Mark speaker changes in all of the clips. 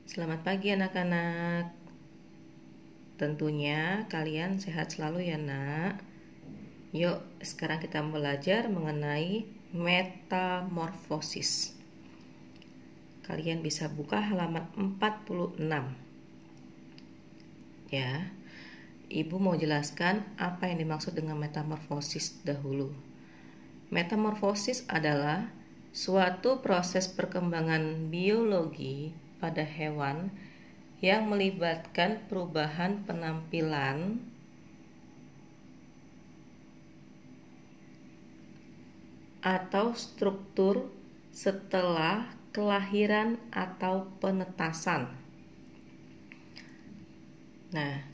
Speaker 1: Selamat pagi anak-anak. Tentunya kalian sehat selalu ya nak. Yuk sekarang kita belajar mengenai metamorfosis. Kalian bisa buka halaman 46. Ya. Ibu mau jelaskan apa yang dimaksud dengan metamorfosis dahulu. Metamorfosis adalah suatu proses perkembangan biologi pada hewan yang melibatkan perubahan penampilan atau struktur setelah kelahiran atau penetasan. Nah,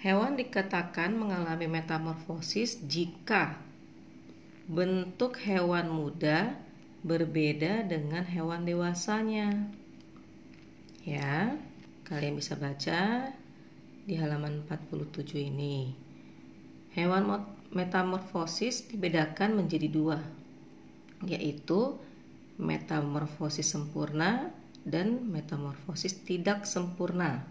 Speaker 1: hewan dikatakan mengalami metamorfosis jika bentuk hewan muda berbeda dengan hewan dewasanya. Ya, kalian bisa baca di halaman 47 ini. Hewan metamorfosis dibedakan menjadi dua, yaitu metamorfosis sempurna dan metamorfosis tidak sempurna.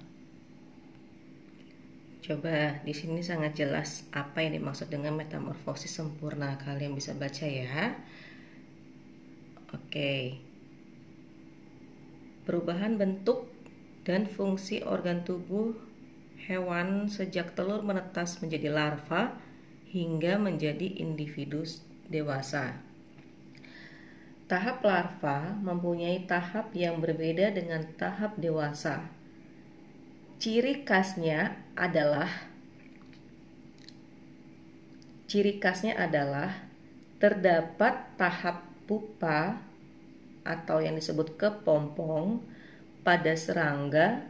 Speaker 1: Coba di sini sangat jelas apa yang dimaksud dengan metamorfosis sempurna. Kalian bisa baca ya. Oke. Perubahan bentuk dan fungsi organ tubuh hewan sejak telur menetas menjadi larva hingga menjadi individu dewasa. Tahap larva mempunyai tahap yang berbeda dengan tahap dewasa. Ciri khasnya adalah terdapat tahap pupa atau yang disebut kepompong pada serangga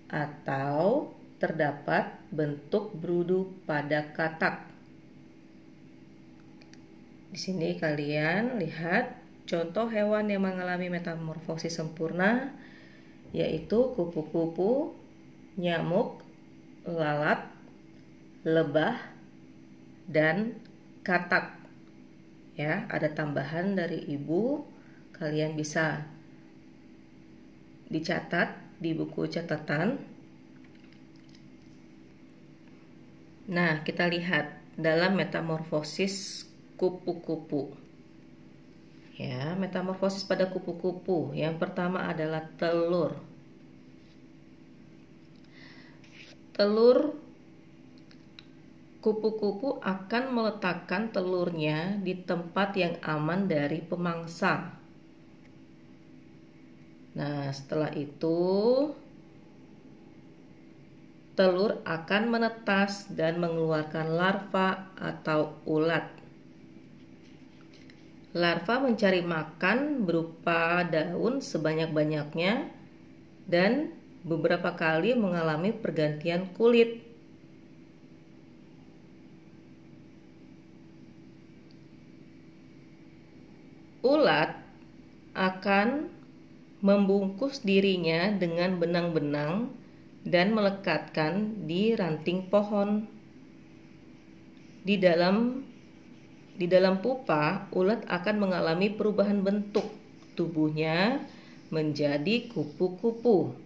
Speaker 1: atau terdapat bentuk brudu pada katak. Di sini kalian lihat contoh hewan yang mengalami metamorfosis sempurna, yaitu kupu-kupu, nyamuk, lalat, lebah, dan katak. Ya, ada tambahan dari ibu. Kalian bisa dicatat di buku catatan. Nah, kita lihat dalam metamorfosis kupu-kupu. Ya, metamorfosis pada kupu-kupu. Yang pertama adalah telur. Telur kupu-kupu akan meletakkan telurnya di tempat yang aman dari pemangsa. Nah, setelah itu telur akan menetas dan mengeluarkan larva atau ulat. Larva mencari makan berupa daun sebanyak-banyaknya dan beberapa kali mengalami pergantian kulit. Ulat akan membungkus dirinya dengan benang-benang dan melekatkan di ranting pohon. Di dalam pupa, ulat akan mengalami perubahan bentuk tubuhnya menjadi kupu-kupu.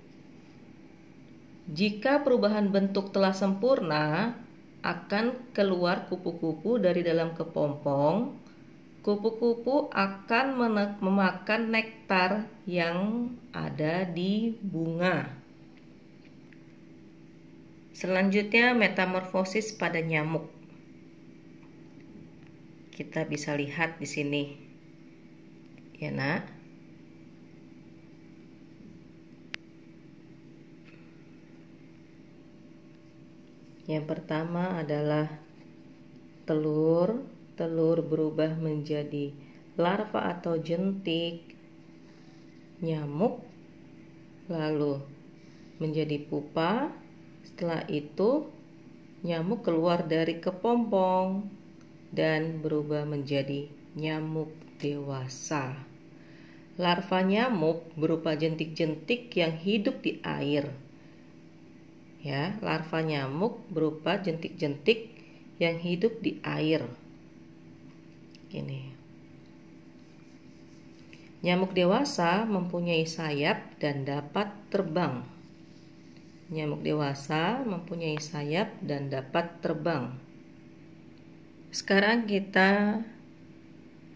Speaker 1: Jika perubahan bentuk telah sempurna, akan keluar kupu-kupu dari dalam kepompong. Kupu-kupu akan memakan nektar yang ada di bunga. Selanjutnya, metamorfosis pada nyamuk. Kita bisa lihat di sini. Ya, Nak. Yang pertama adalah telur berubah menjadi larva atau jentik nyamuk, lalu menjadi pupa. Setelah itu nyamuk keluar dari kepompong dan berubah menjadi nyamuk dewasa. Larva nyamuk berupa jentik-jentik yang hidup di air. Ya, larva nyamuk berupa jentik-jentik yang hidup di air. Ini. Nyamuk dewasa mempunyai sayap dan dapat terbang. Nyamuk dewasa mempunyai sayap dan dapat terbang. Sekarang kita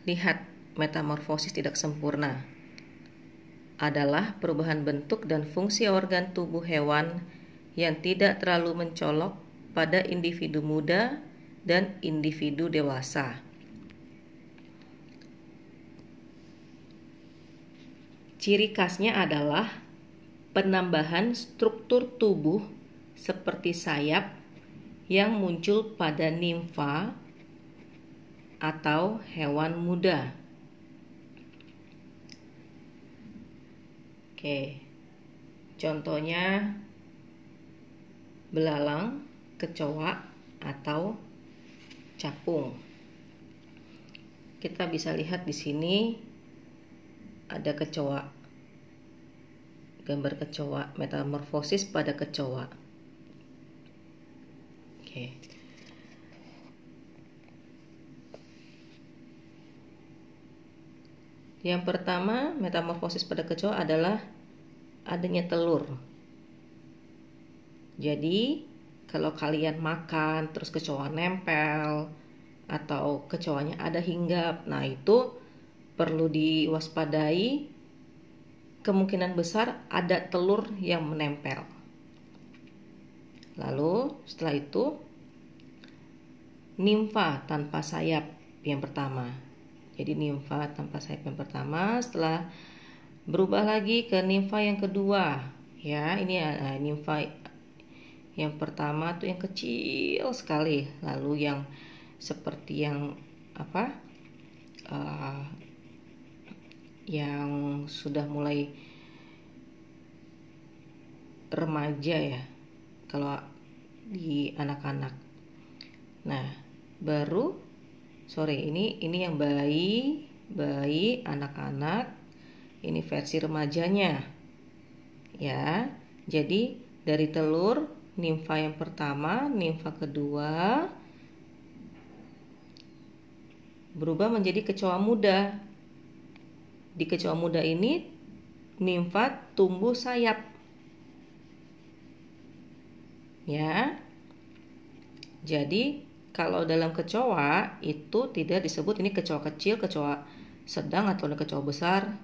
Speaker 1: lihat metamorfosis tidak sempurna. Adalah perubahan bentuk dan fungsi organ tubuh hewan yang tidak terlalu mencolok pada individu muda dan individu dewasa. Ciri khasnya adalah penambahan struktur tubuh seperti sayap yang muncul pada nimfa atau hewan muda. Oke, contohnya belalang, kecoa, atau capung. Kita bisa lihat di sini ada kecoa. Gambar kecoa, metamorfosis pada kecoa. Oke. Yang pertama, metamorfosis pada kecoa adalah adanya telur. Jadi, kalau kalian makan terus kecoa nempel atau kecoanya ada hinggap, nah itu perlu diwaspadai. Kemungkinan besar ada telur yang menempel. Lalu setelah itu nimfa tanpa sayap yang pertama. Jadi nimfa tanpa sayap yang pertama, setelah berubah lagi ke nimfa yang kedua. Ya, ini nimfa yang pertama tuh yang kecil sekali. Lalu yang seperti yang yang sudah mulai remaja ya kalau di anak-anak. Nah, baru ini yang bayi anak-anak, ini versi remajanya. Ya. Jadi dari telur nimfa yang pertama, nimfa kedua berubah menjadi kecoa muda. Di kecoa muda ini nimfa tumbuh sayap. Ya. Jadi kalau dalam kecoa itu tidak disebut ini kecoa kecil, kecoa sedang atau kecoa besar.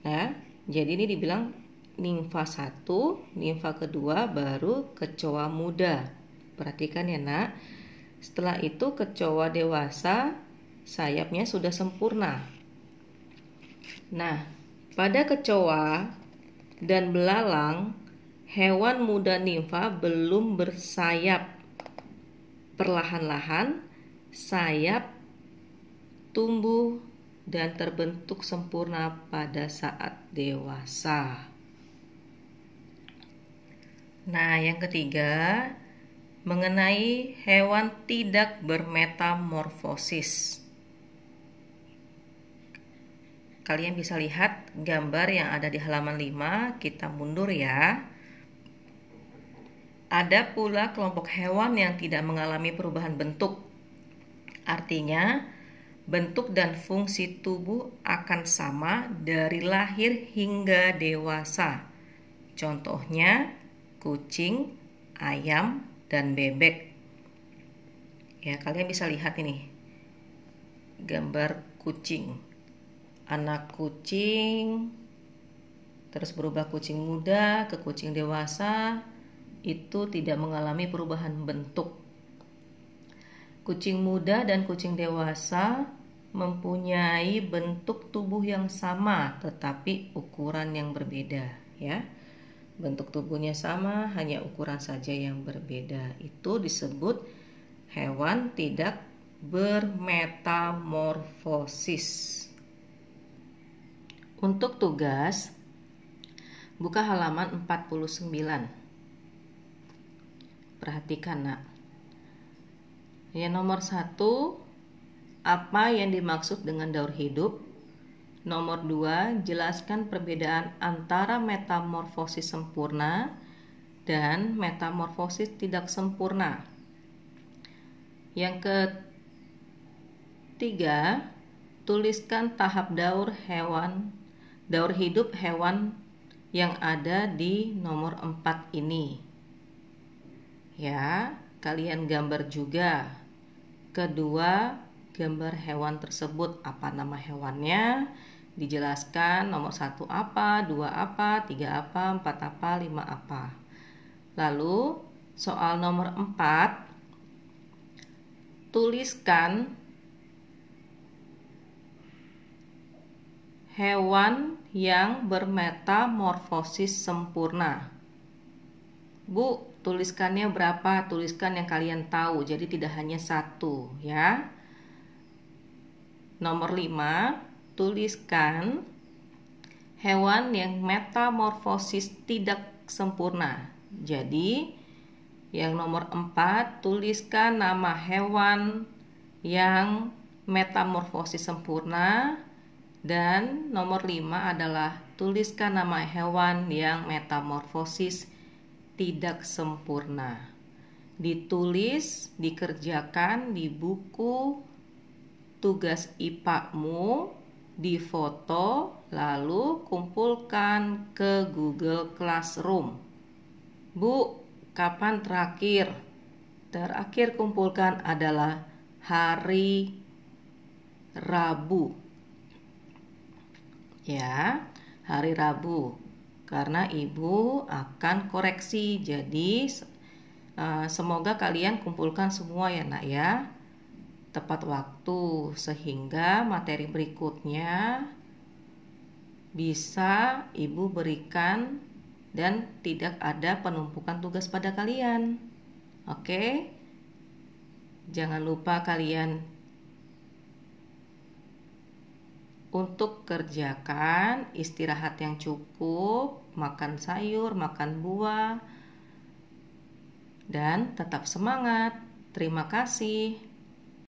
Speaker 1: Nah, jadi ini dibilang nimfa 1, nimfa kedua baru kecoa muda. Perhatikan ya, Nak. Setelah itu kecoa dewasa sayapnya sudah sempurna. Nah, pada kecoa dan belalang, hewan muda nimfa belum bersayap. Perlahan-lahan sayap tumbuh dan terbentuk sempurna pada saat dewasa. Nah, yang ketiga mengenai hewan tidak bermetamorfosis. Kalian bisa lihat gambar yang ada di halaman 5, kita mundur ya. Ada pula kelompok hewan yang tidak mengalami perubahan bentuk. Artinya, bentuk dan fungsi tubuh akan sama dari lahir hingga dewasa. Contohnya, kucing, ayam, dan bebek. Ya, kalian bisa lihat ini. Gambar kucing. Anak kucing terus berubah kucing muda ke kucing dewasa itu tidak mengalami perubahan bentuk. Kucing muda dan kucing dewasa mempunyai bentuk tubuh yang sama tetapi ukuran yang berbeda ya. Bentuk tubuhnya sama, hanya ukuran saja yang berbeda. Itu disebut hewan tidak bermetamorfosis. Untuk tugas, buka halaman 49. Perhatikan, Nak. Yang nomor 1, apa yang dimaksud dengan daur hidup? Nomor 2, jelaskan perbedaan antara metamorfosis sempurna dan metamorfosis tidak sempurna. Yang ketiga, tuliskan tahap daur hidup hewan yang ada di nomor 4 ini. Ya, kalian gambar juga kedua gambar hewan tersebut. Apa nama hewannya? Dijelaskan nomor 1 apa, 2 apa, 3 apa, 4 apa, 5 apa. Lalu soal nomor 4, tuliskan hewan yang bermetamorfosis sempurna. Bu, tuliskannya berapa? Tuliskan yang kalian tahu, jadi tidak hanya satu ya. Nomor 5, tuliskan hewan yang metamorfosis tidak sempurna. Jadi yang nomor 4, tuliskan nama hewan yang metamorfosis sempurna. Dan nomor 5 adalah tuliskan nama hewan yang metamorfosis tidak sempurna. Ditulis, dikerjakan di buku tugas IPA-mu, difoto, lalu kumpulkan ke Google Classroom. Bu, kapan terakhir? Terakhir kumpulkan adalah hari Rabu. Ya, hari Rabu. Karena ibu akan koreksi. Jadi semoga kalian kumpulkan semua ya nak ya, tepat waktu, sehingga materi berikutnya bisa ibu berikan dan tidak ada penumpukan tugas pada kalian. Oke? Jangan lupa kalian untuk kerjakan, istirahat yang cukup, makan sayur, makan buah, dan tetap semangat. Terima kasih.